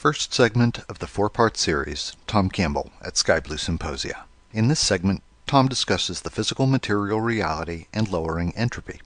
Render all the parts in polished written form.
first segment of the four-part series, Tom Campbell at Sky Blue Symposia. In this segment, Tom discusses the physical material reality and lowering entropy.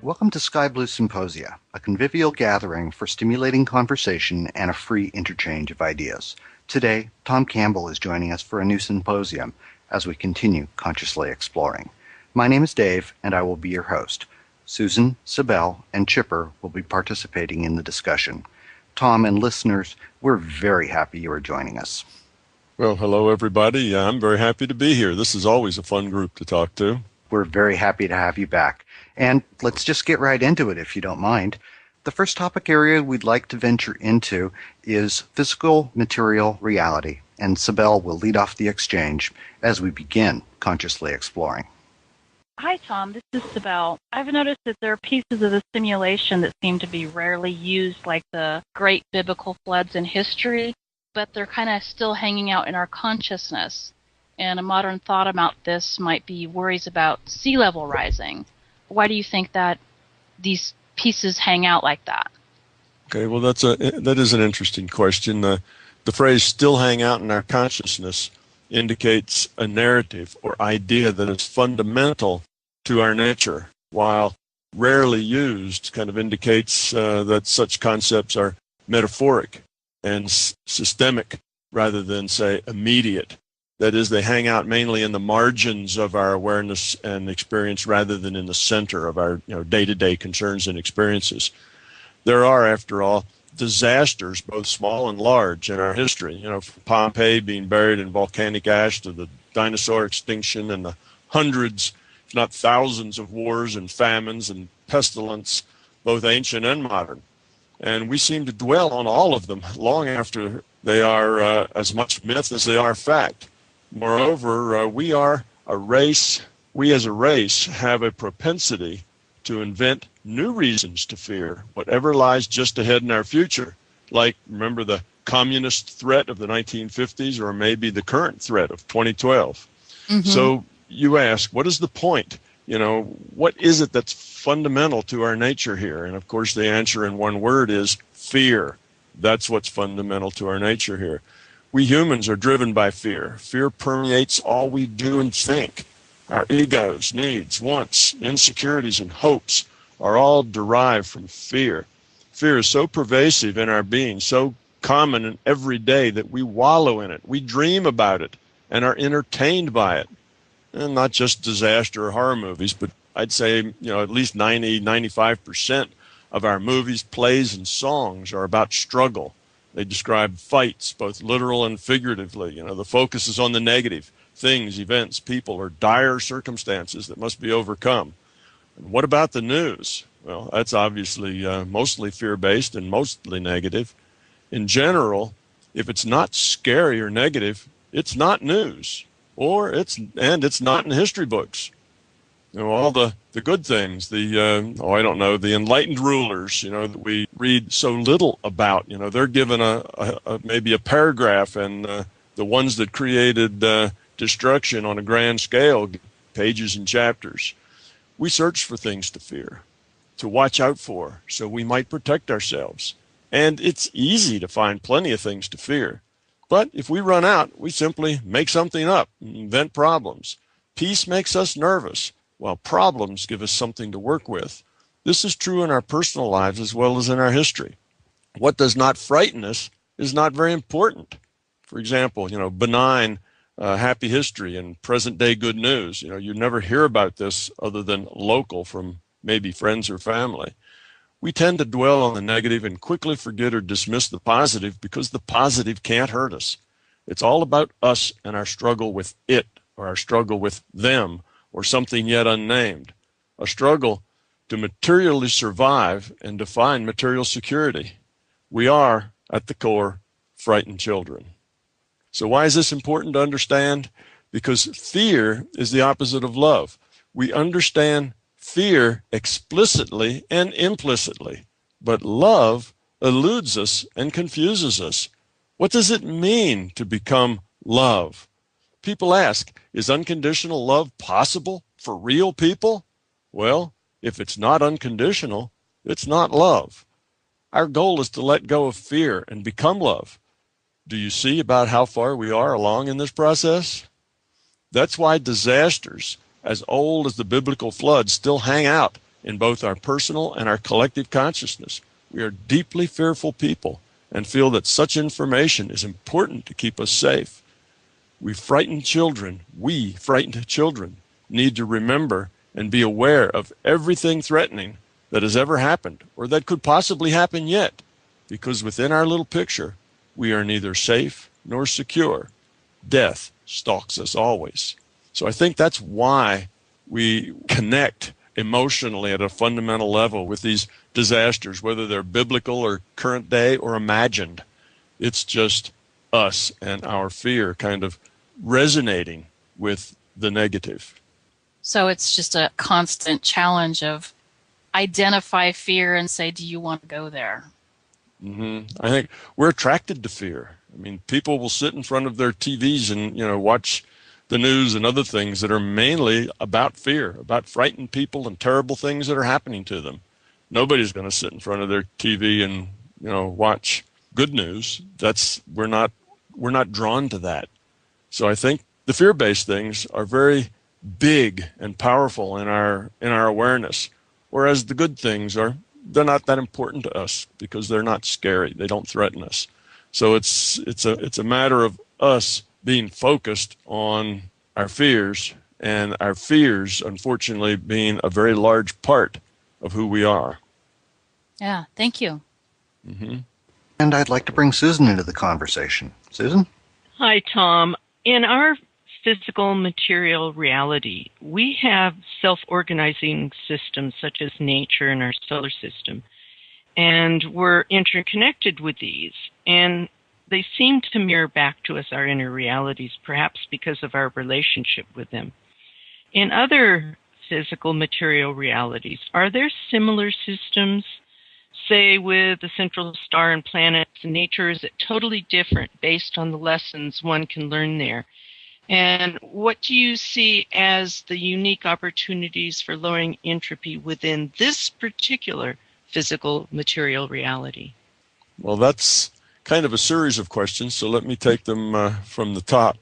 Welcome to Sky Blue Symposia, a convivial gathering for stimulating conversation and a free interchange of ideas. Today, Tom Campbell is joining us for a new symposium as we continue consciously exploring. My name is Dave, and I will be your host. Susan, Sibel, and Chipper will be participating in the discussion. Tom and listeners, we're very happy you are joining us. Well, hello, everybody. I'm very happy to be here. This is always a fun group to talk to. We're very happy to have you back. And let's just get right into it, if you don't mind. The first topic area we'd like to venture into is physical material reality, and Sibel will lead off the exchange as we begin consciously exploring. Hi, Tom. This is Sibel. I've noticed that there are pieces of the simulation that seem to be rarely used, like the great biblical floods in history, but they're kind of still hanging out in our consciousness. And a modern thought about this might be worries about sea level rising. Why do you think that these pieces hang out like that? Okay, well, that is an interesting question. The phrase "still hang out in our consciousness" indicates a narrative or idea that is fundamental to our nature, while rarely used kind of indicates that such concepts are metaphoric and systemic rather than, say, immediate. That is, they hang out mainly in the margins of our awareness and experience rather than in the center of our day-to-day concerns and experiences. There are, after all, disasters, both small and large, in our history. From Pompeii being buried in volcanic ash to the dinosaur extinction and the hundreds, if not thousands, of wars and famines and pestilence, both ancient and modern. And we seem to dwell on all of them long after they are as much myth as they are fact. Moreover, we as a race have a propensity to invent new reasons to fear whatever lies just ahead in our future. Like, remember the communist threat of the 1950s, or maybe the current threat of 2012. Mm-hmm. So you ask, what is the point? What is it that's fundamental to our nature here? And of course, the answer in one word is fear. That's what's fundamental to our nature here. We humans are driven by fear. Fear permeates all we do and think. Our egos, needs, wants, insecurities, and hopes are all derived from fear. Fear is so pervasive in our being, so common and everyday that we wallow in it. We dream about it and are entertained by it. And not just disaster or horror movies, but I'd say at least 95% of our movies, plays, and songs are about struggle. They describe fights, both literal and figuratively. The focus is on the negative, things, events, people, or dire circumstances that must be overcome. And what about the news? Well, that's obviously mostly fear-based and mostly negative. In general, if it's not scary or negative, it's not news, it's not in history books. All the good things, the enlightened rulers, that we read so little about, they're given maybe a paragraph, and the ones that created destruction on a grand scale, pages and chapters. We search for things to fear, to watch out for, so we might protect ourselves. And it's easy to find plenty of things to fear. But if we run out, we simply make something up, invent problems. Peace makes us nervous, while problems give us something to work with. This is true in our personal lives as well as in our history. What does not frighten us is not very important. For example, benign, happy history and present-day good news. You never hear about this other than local from maybe friends or family. We tend to dwell on the negative and quickly forget or dismiss the positive because the positive can't hurt us. It's all about us and our struggle with it, or our struggle with them, or something yet unnamed. a struggle to materially survive and define material security. We are, at the core, frightened children. So why is this important to understand? Because fear is the opposite of love. We understand fear explicitly and implicitly, but love eludes us and confuses us. What does it mean to become love? People ask, is unconditional love possible for real people? Well, if it's not unconditional, it's not love. Our goal is to let go of fear and become love. Do you see about how far we are along in this process? That's why disasters as old as the biblical flood still hang out in both our personal and our collective consciousness. We are deeply fearful people and feel that such information is important to keep us safe. We frightened children need to remember and be aware of everything threatening that has ever happened or that could possibly happen yet, because within our little picture, we are neither safe nor secure. Death stalks us always. So I think that's why we connect emotionally at a fundamental level with these disasters, whether they're biblical or current day or imagined. It's just us and our fear kind of resonating with the negative. So it's just a constant challenge of identify fear and say, do you want to go there? I think we're attracted to fear. I mean, people will sit in front of their TVs and, watch the news and other things that are mainly about fear, about frightened people and terrible things that are happening to them. Nobody's going to sit in front of their TV and, watch good news. We're not drawn to that. So I think the fear-based things are very big and powerful in our awareness, whereas the good things they're not that important to us because they're not scary. They don't threaten us. So it's a matter of us being focused on our fears, and our fears, unfortunately, being a very large part of who we are. Yeah, thank you. And I'd like to bring Susan into the conversation. Susan? Hi, Tom. In our physical material reality, we have self-organizing systems such as nature and our solar system, and we're interconnected with these, and they seem to mirror back to us our inner realities, perhaps because of our relationship with them. In other physical material realities, are there similar systems, say with the central star and planets and nature? Is it totally different based on the lessons one can learn there? And what do you see as the unique opportunities for lowering entropy within this particular physical material reality? Well, that's kind of a series of questions, so let me take them from the top.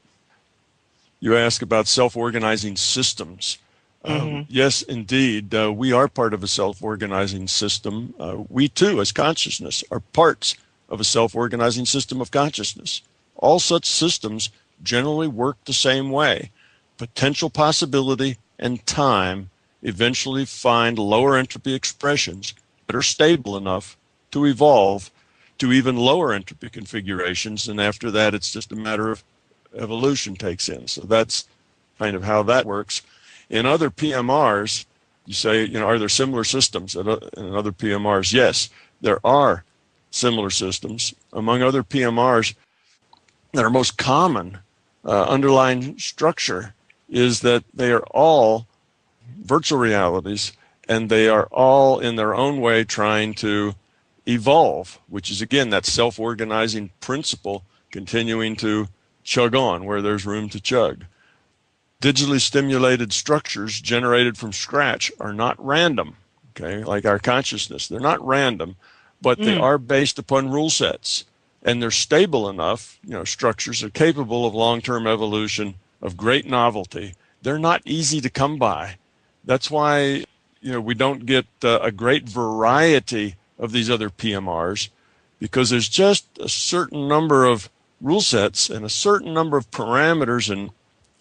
You ask about self-organizing systems. Yes, indeed, we are part of a self-organizing system. We too, as consciousness, are parts of a self-organizing system of consciousness. All such systems generally work the same way. Potential possibility and time eventually find lower entropy expressions that are stable enough to evolve to even lower entropy configurations, and after that it's just a matter of evolution takes in. So that's kind of how that works. In other PMRs, you say, are there similar systems in other PMRs? Yes, there are similar systems. Among other PMRs, their most common underlying structure is that they are all virtual realities, and they are all in their own way trying to evolve, which is, again, that self-organizing principle continuing to chug on where there's room to chug. Digitally stimulated structures generated from scratch are not random, okay, like our consciousness. They're not random, but they are based upon rule sets, and they're stable enough. Structures are capable of long-term evolution, of great novelty. They're not easy to come by. That's why we don't get a great variety of these other PMRs, because there's just a certain number of rule sets and a certain number of parameters and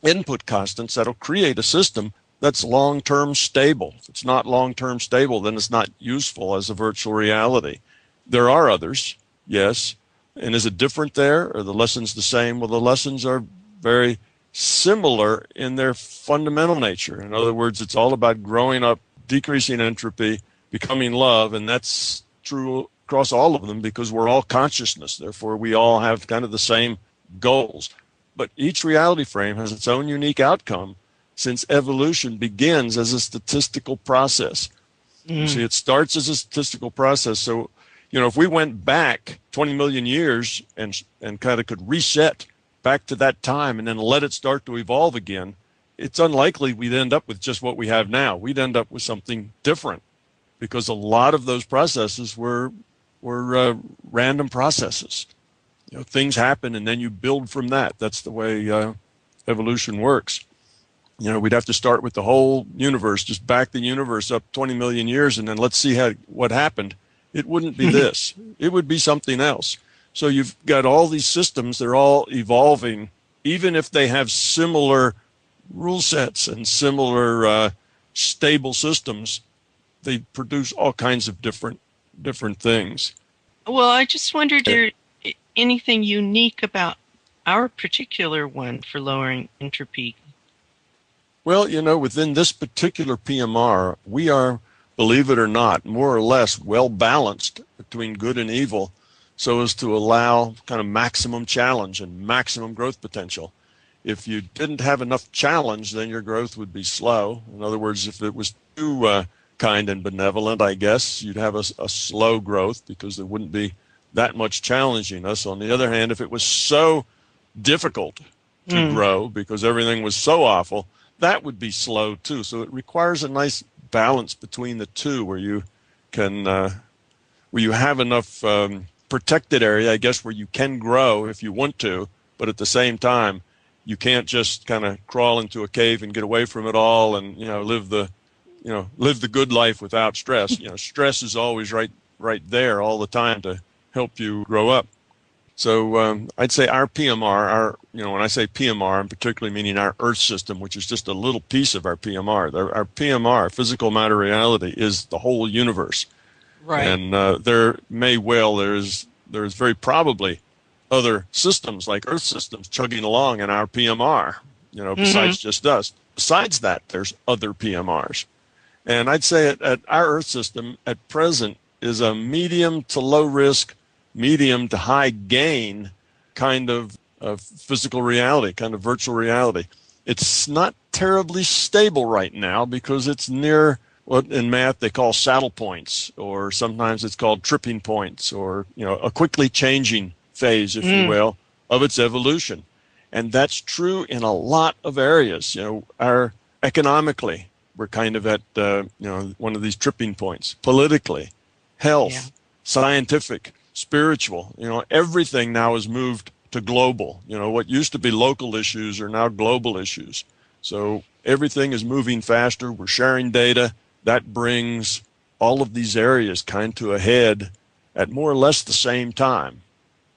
input constants that'll create a system that's long-term stable. If it's not long-term stable, then it's not useful as a virtual reality. There are others, yes. And is it different there? Are the lessons the same? Well, the lessons are very similar in their fundamental nature. In other words, it's all about growing up decreasing entropy, becoming love, and that's true across all of them because we're all consciousness. Therefore, we all have kind of the same goals. But each reality frame has its own unique outcome since evolution begins as a statistical process. You see, it starts as a statistical process. So, if we went back 20 million years and kind of could reset back to that time and then let it start to evolve again, it's unlikely we'd end up with just what we have now. We'd end up with something different because a lot of those processes were random processes. Things happen and then you build from that. That's the way evolution works. We'd have to start with the whole universe, just back the universe up 20 million years, and then let's see what happened. It wouldn't be this. It would be something else. So you've got all these systems, they're all evolving, even if they have similar rule sets and similar stable systems, they produce all kinds of different things. Well, I just wondered, is there anything unique about our particular one for lowering entropy? Well, within this particular PMR, we are, believe it or not, more or less well balanced between good and evil so as to allow kind of maximum challenge and maximum growth potential. If you didn't have enough challenge, then your growth would be slow. In other words, if it was too kind and benevolent, I guess, you'd have a slow growth because there wouldn't be that much challenging us. On the other hand, if it was so difficult to grow because everything was so awful, that would be slow too. So it requires a nice balance between the two where you can, where you have enough protected area, I guess, where you can grow if you want to, but at the same time, you can't just kind of crawl into a cave and get away from it all and, live the good life without stress. Stress is always right there all the time to help you grow up. So I'd say our PMR, when I say PMR, I'm particularly meaning our Earth system, which is just a little piece of our PMR. Our PMR, physical matter reality, is the whole universe. Right. And there's very probably other systems like Earth systems chugging along in our PMR, besides just us. Besides that, there's other PMRs. And I'd say at our Earth system at present is a medium to low risk, medium to high gain kind of physical reality, kind of virtual reality. It's not terribly stable right now because it's near what in math they call saddle points, or sometimes it's called tripping points, or a quickly changing phase, if you will, of its evolution. And that's true in a lot of areas. Our economically, we're kind of at one of these tripping points. Politically, health, scientific, spiritual, everything now is moved to global. What used to be local issues are now global issues. So everything is moving faster. We're sharing data. That brings all of these areas kind of to a head at more or less the same time.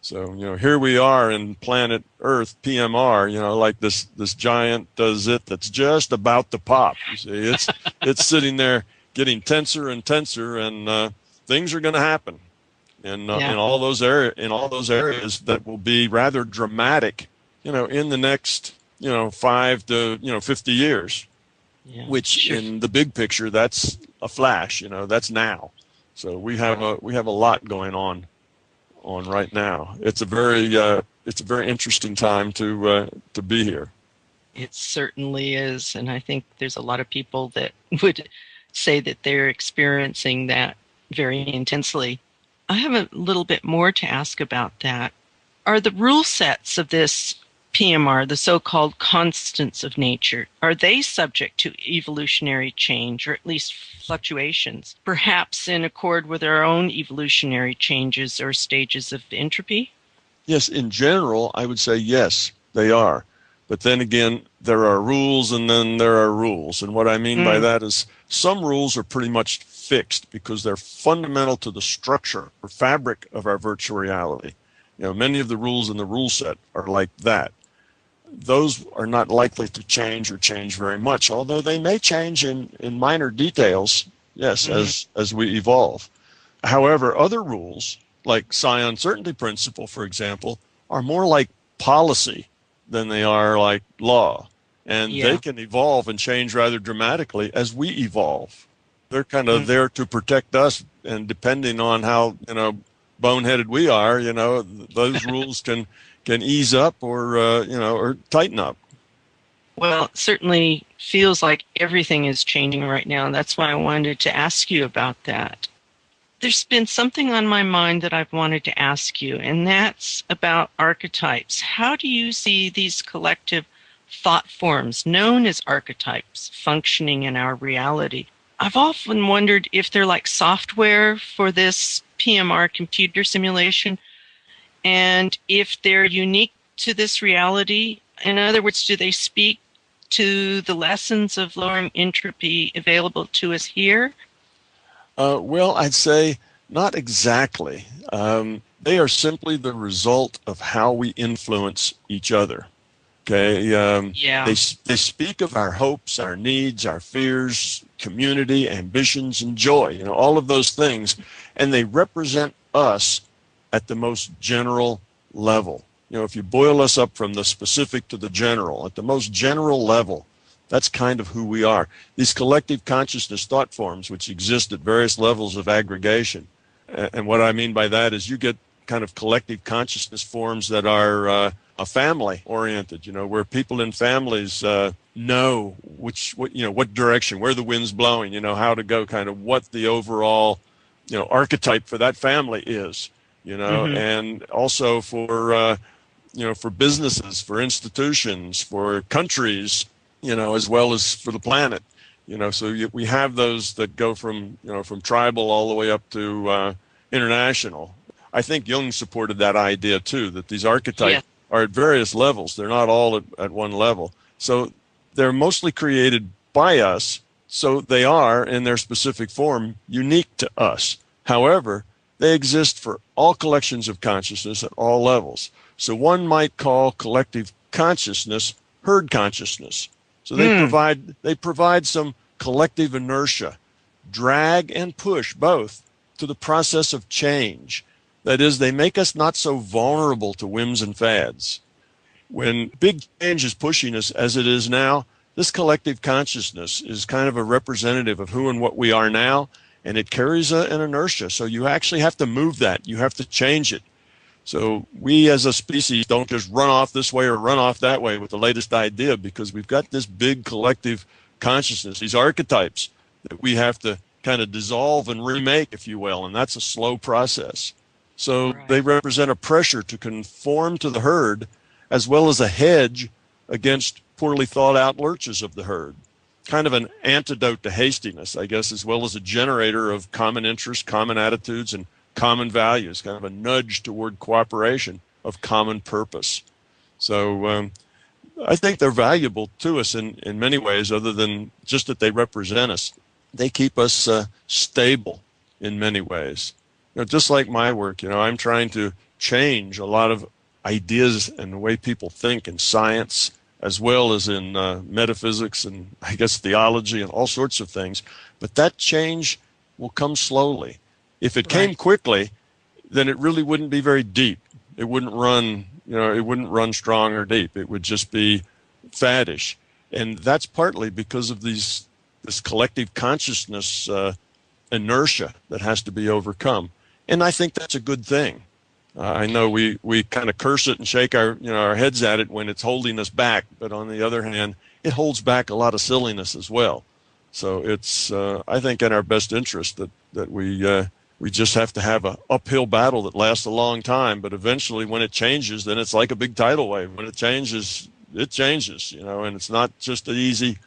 So, here we are in planet Earth, PMR, like this giant zit that's just about to pop. You see, it's sitting there getting tenser and tenser, and things are going to happen. In all those areas that will be rather dramatic, in the next 5 to 50 years, which in the big picture that's a flash, that's now. So we have a lot going on right now. It's a very interesting time to be here. It certainly is, and I think there's a lot of people that would say that they're experiencing that very intensely. I have a little bit more to ask about that. Are the rule sets of this PMR, the so-called constants of nature, are they subject to evolutionary change, or at least fluctuations, perhaps in accord with our own evolutionary changes or stages of entropy? Yes, in general, I would say yes, they are. But then again, there are rules and then there are rules. And what I mean by that is some rules are pretty much fixed because they're fundamental to the structure or fabric of our virtual reality. Many of the rules in the rule set are like that. Those are not likely to change or change very much, although they may change in minor details, yes, as we evolve. However, other rules, like psi uncertainty principle, for example, are more like policy than they are like law. And they can evolve and change rather dramatically as we evolve. They're kind of there to protect us, and depending on how, boneheaded we are, those rules can ease up or or tighten up. Well, it certainly feels like everything is changing right now, and that's why I wanted to ask you about that. There's been something on my mind that I've wanted to ask you, and that's about archetypes. How do you see these collective thought forms known as archetypes functioning in our reality? I've often wondered if they're like software for this PMR computer simulation, and if they're unique to this reality. In other words, do they speak to the lessons of lowering entropy available to us here? Well, I'd say not exactly. They are simply the result of how we influence each other. Okay. They speak of our hopes, our needs, our fears, community, ambitions, and joy. All of those things, and they represent us at the most general level. If you boil us up from the specific to the general, at the most general level, that's kind of who we are. These collective consciousness thought forms, which exist at various levels of aggregation, and what I mean by that is you get kind of collective consciousness forms that are family oriented, where people in families know what direction, where the wind's blowing, how to go, kind of what the overall archetype for that family is, and also for businesses, for institutions, for countries, as well as for the planet, so we have those that go from tribal all the way up to international. I think Jung supported that idea too, that these archetypes are at various levels. They're not all at one level. So they're mostly created by us, so they are, in their specific form, unique to us. However, they exist for all collections of consciousness at all levels. So one might call collective consciousness herd consciousness. So they provide some collective inertia, drag and push both to the process of change. That is, they make us not so vulnerable to whims and fads. When big change is pushing us, as it is now, this collective consciousness is kind of a representative of who and what we are now, and it carries an inertia. So you actually have to move that. You have to change it. So we as a species don't just run off this way or run off that way with the latest idea, because we've got this big collective consciousness, these archetypes that we have to kind of dissolve and remake, if you will, and that's a slow process. So they represent a pressure to conform to the herd, as well as a hedge against poorly thought out lurches of the herd. Kind of an antidote to hastiness, I guess, as well as a generator of common interests, common attitudes, and common values, kind of a nudge toward cooperation of common purpose. So I think they're valuable to us in many ways, other than just that they represent us. They keep us stable in many ways. Just like my work, I'm trying to change a lot of ideas and the way people think in science, as well as in metaphysics and, I guess, theology and all sorts of things. But that change will come slowly. If it came quickly, then it really wouldn't be very deep. It wouldn't run, it wouldn't run strong or deep. It would just be faddish. And that's partly because of this collective consciousness inertia that has to be overcome. And I think that's a good thing. I know we kind of curse it and shake our heads at it when it's holding us back, but on the other hand, it holds back a lot of silliness as well. So it's I think in our best interest that we just have to have an uphill battle that lasts a long time, but eventually when it changes, then it's like a big tidal wave. When it changes, and it's not just easy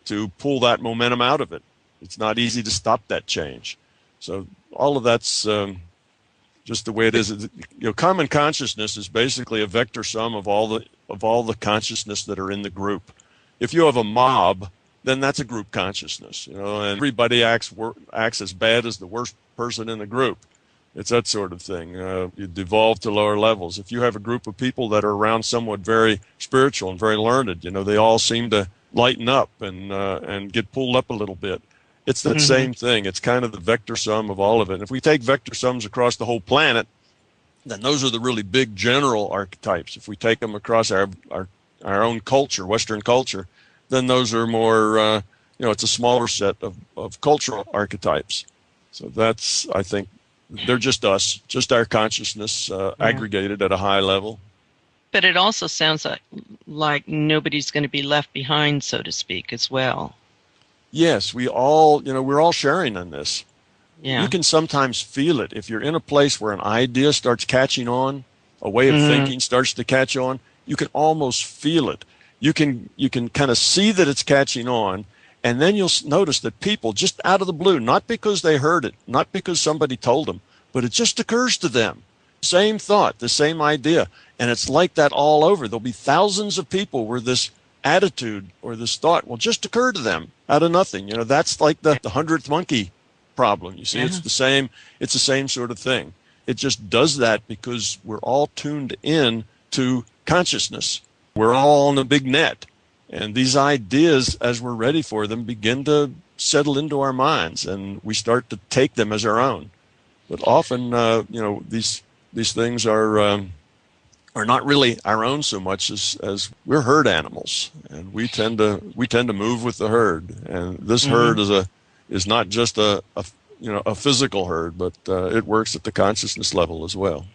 to pull that momentum out of it. It's not easy to stop that change. So all of that's just the way it is. Common consciousness is basically a vector sum of all the consciousness that are in the group. If you have a mob, then that's a group consciousness, and everybody acts as bad as the worst person in the group. It's that sort of thing. You devolve to lower levels. If you have a group of people that are around somewhat very spiritual and very learned, they all seem to lighten up and get pulled up a little bit. It's that same thing. It's kind of the vector sum of all of it. And if we take vector sums across the whole planet, then those are the really big general archetypes. If we take them across our own culture, Western culture, then those are more it's a smaller set of cultural archetypes. So that's, I think, they're just us, just our consciousness aggregated at a high level. But it also sounds like nobody's going to be left behind, so to speak, as well. Yes, we're all sharing in this. Yeah. You can sometimes feel it. If you're in a place where an idea starts catching on, a way of thinking starts to catch on, you can almost feel it. You can kind of see that it's catching on, and then you'll notice that people, just out of the blue, not because they heard it, not because somebody told them, but it just occurs to them. Same thought, the same idea. And it's like that all over. There'll be thousands of people where this attitude or this thought will just occur to them out of nothing. That's like the 100th monkey problem. You see, it's the same sort of thing. It just does that because we're all tuned in to consciousness. We're all on a big net. And these ideas, as we're ready for them, begin to settle into our minds, and we start to take them as our own. But often, these things are not really our own so much as we're herd animals, and we tend to move with the herd. And this herd is not just a physical herd, but it works at the consciousness level as well.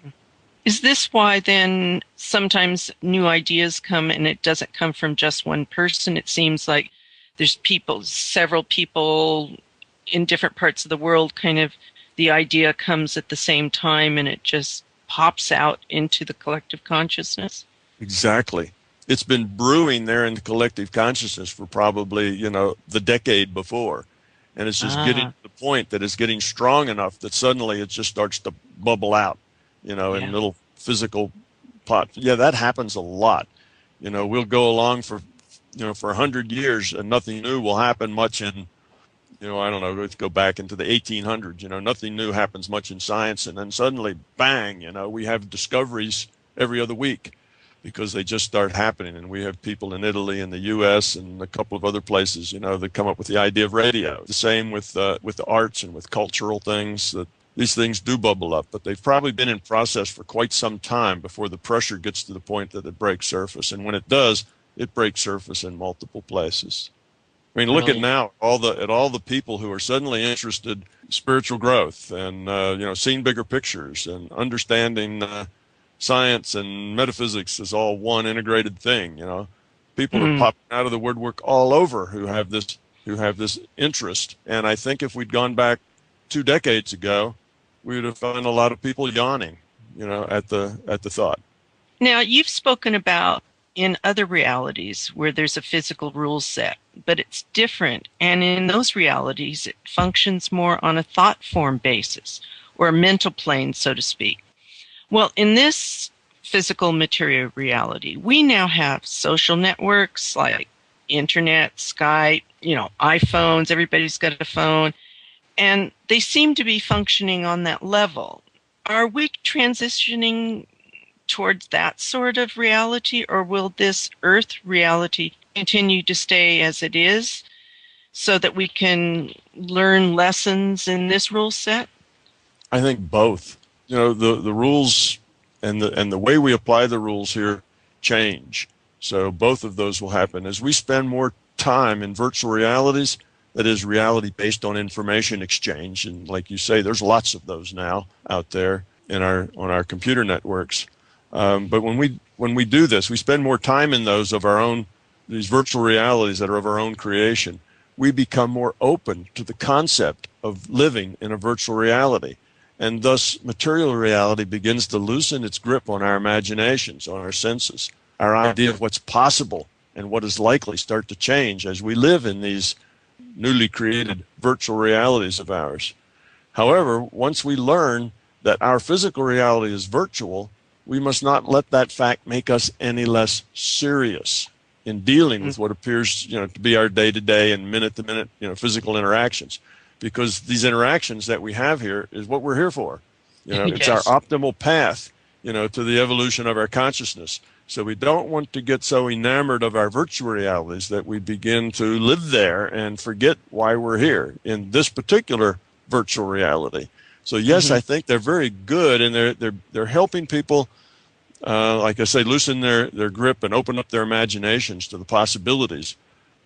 Is this why then sometimes new ideas come and it doesn't come from just one person? It seems like there's several people in different parts of the world, kind of the idea comes at the same time and it just pops out into the collective consciousness? Exactly. It's been brewing there in the collective consciousness for probably, the decade before. And it's just getting to the point that it's getting strong enough that suddenly it just starts to bubble out. In little physical pots. Yeah, that happens a lot. We'll go along for 100 years and nothing new will happen much in, I don't know, let's go back into the 1800s. Nothing new happens much in science. And then suddenly, bang, we have discoveries every other week because they just start happening. And we have people in Italy and the U.S. and a couple of other places, that come up with the idea of radio. The same with the arts and with cultural things that these things do bubble up, but they've probably been in process for quite some time before the pressure gets to the point that it breaks surface. And when it does, it breaks surface in multiple places. I mean, look at now all the people who are suddenly interested in spiritual growth and seeing bigger pictures and understanding science and metaphysics is all one integrated thing. People are popping out of the woodwork all over who have this interest. And I think if we'd gone back 2 decades ago, we would have found a lot of people yawning, at the thought. Now, you've spoken about in other realities where there's a physical rule set, but it's different. And in those realities, it functions more on a thought form basis or a mental plane, so to speak. Well, in this physical material reality, we now have social networks like internet, Skype, iPhones, everybody's got a phone. And they seem to be functioning on that level. Are we transitioning towards that sort of reality, or will this Earth reality continue to stay as it is so that we can learn lessons in this rule set? I think both. The rules and the way we apply the rules here change. So both of those will happen. As we spend more time in virtual realities, that is reality based on information exchange. And like you say, there's lots of those now out there on our computer networks. But when we do this, we spend more time in those of our own, these virtual realities that are of our own creation. We become more open to the concept of living in a virtual reality. And thus material reality begins to loosen its grip on our imaginations, on our senses. Our idea of what's possible and what is likely start to change as we live in these newly created virtual realities of ours. However, once we learn that our physical reality is virtual, we must not let that fact make us any less serious in dealing with what appears, to be our day-to-day and minute-to-minute, physical interactions. Because these interactions that we have here is what we're here for. It's our optimal path, to the evolution of our consciousness. So we don't want to get so enamored of our virtual realities that we begin to live there and forget why we're here in this particular virtual reality. So yes, I think they're very good, and they're helping people, like I say, loosen their grip and open up their imaginations to the possibilities.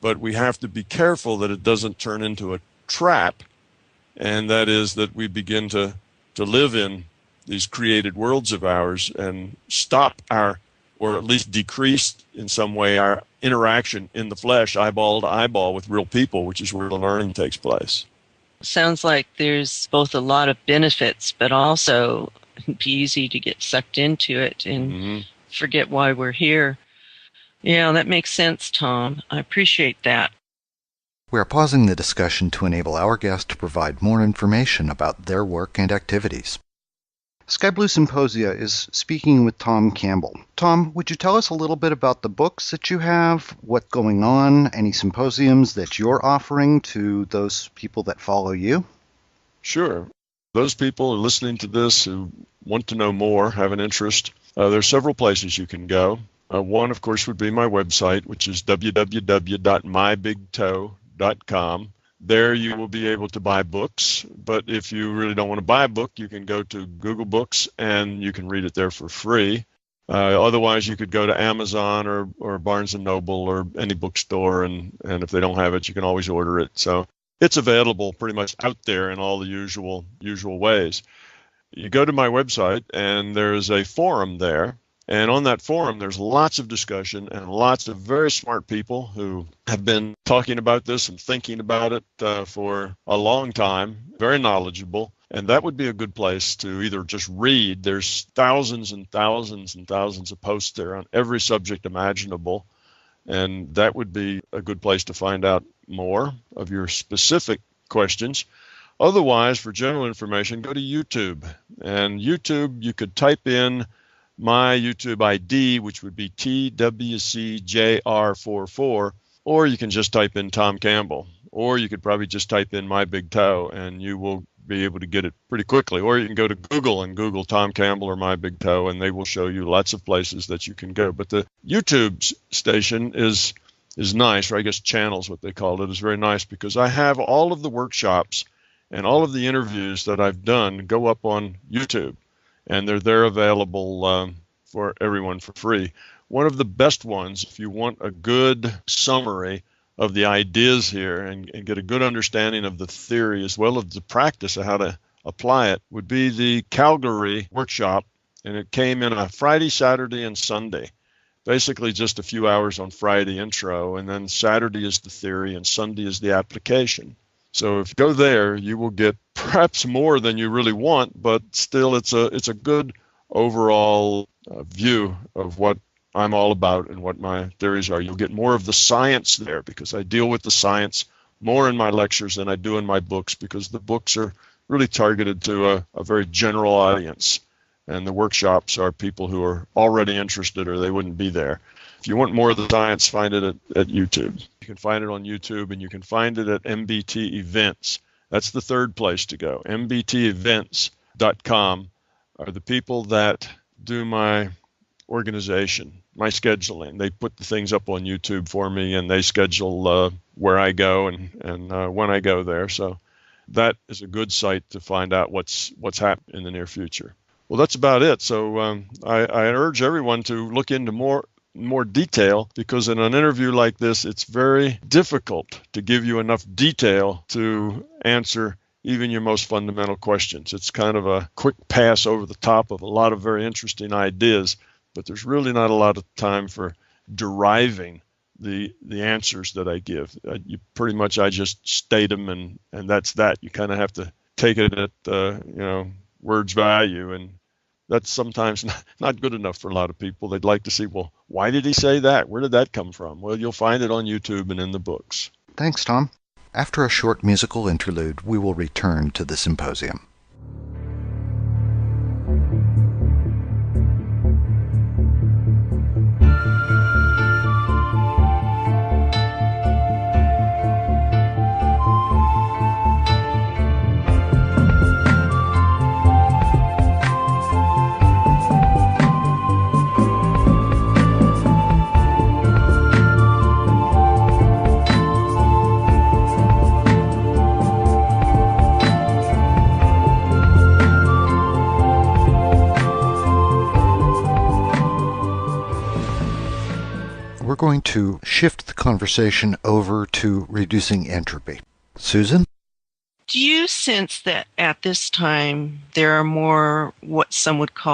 but we have to be careful that it doesn't turn into a trap, and that is that we begin to live in these created worlds of ours and stop our, or at least decrease in some way, our interaction in the flesh, eyeball to eyeball with real people, which is where the learning takes place. Sounds like there's both a lot of benefits, but also it'd be easy to get sucked into it and forget why we're here. Yeah, that makes sense, Tom. I appreciate that. We are pausing the discussion to enable our guest to provide more information about their work and activities. Sky Blue Symposia is speaking with Tom Campbell. Tom, would you tell us a little bit about the books that you have, what's going on, any symposiums that you're offering to those people that follow you? Sure. Those people who are listening to this who want to know more, have an interest, there are several places you can go. One, of course, would be my website, which is www.mybigtoe.com. There you will be able to buy books, but if you really don't want to buy a book, you can go to Google Books and you can read it there for free. Otherwise, you could go to Amazon or Barnes & Noble or any bookstore, and if they don't have it, you can always order it. So it's available pretty much out there in all the usual ways. You go to my website, and there's a forum there. And on that forum, there's lots of discussion and lots of very smart people who have been talking about this and thinking about it for a long time, very knowledgeable. And that would be a good place to either just read. There's thousands and thousands and thousands of posts there on every subject imaginable. And that would be a good place to find out more of your specific questions. Otherwise, for general information, go to YouTube. And YouTube, you could type in my YouTube ID, which would be TWCJR44, or you can just type in Tom Campbell, or you could probably just type in My Big Toe, and you will be able to get it pretty quickly. Or you can go to Google and Google Tom Campbell or My Big Toe, and they will show you lots of places that you can go. But the YouTube station is nice, or I guess channel is what they call it, is very nice, because I have all of the workshops and all of the interviews that I've done go up on YouTube. And they're available for everyone for free. One of the best ones, if you want a good summary of the ideas here and get a good understanding of the theory as well as the practice of how to apply it, would be the Calgary workshop. And it came in a Friday, Saturday, and Sunday. Basically just a few hours on Friday intro, and then Saturday is the theory and Sunday is the application. So if you go there, you will get perhaps more than you really want, but still it's a good overall view of what I'm all about and what my theories are. You'll get more of the science there, because I deal with the science more in my lectures than I do in my books, because the books are really targeted to a very general audience, and the workshops are people who are already interested or they wouldn't be there. If you want more of the science, find it at YouTube. You can find it on YouTube, and you can find it at MBT Events. That's the third place to go. MBTEvents.com are the people that do my organization, my scheduling. They put the things up on YouTube for me, and they schedule where I go and when I go there. So that is a good site to find out what's happening in the near future. Well, that's about it. So I urge everyone to look into more detail, because in an interview like this, it's very difficult to give you enough detail to answer even your most fundamental questions. It's kind of a quick pass over the top of a lot of very interesting ideas, but there's really not a lot of time for deriving the answers that I give. I just state them, and that's that. You kind of have to take it at words value, and that's sometimes not good enough for a lot of people. They'd like to see, well, why did he say that? Where did that come from? Well, you'll find it on YouTube and in the books. Thanks, Tom. After a short musical interlude, we will return to the symposium. going to shift the conversation over to reducing entropy. Susan? Do you sense that at this time there are more what some would call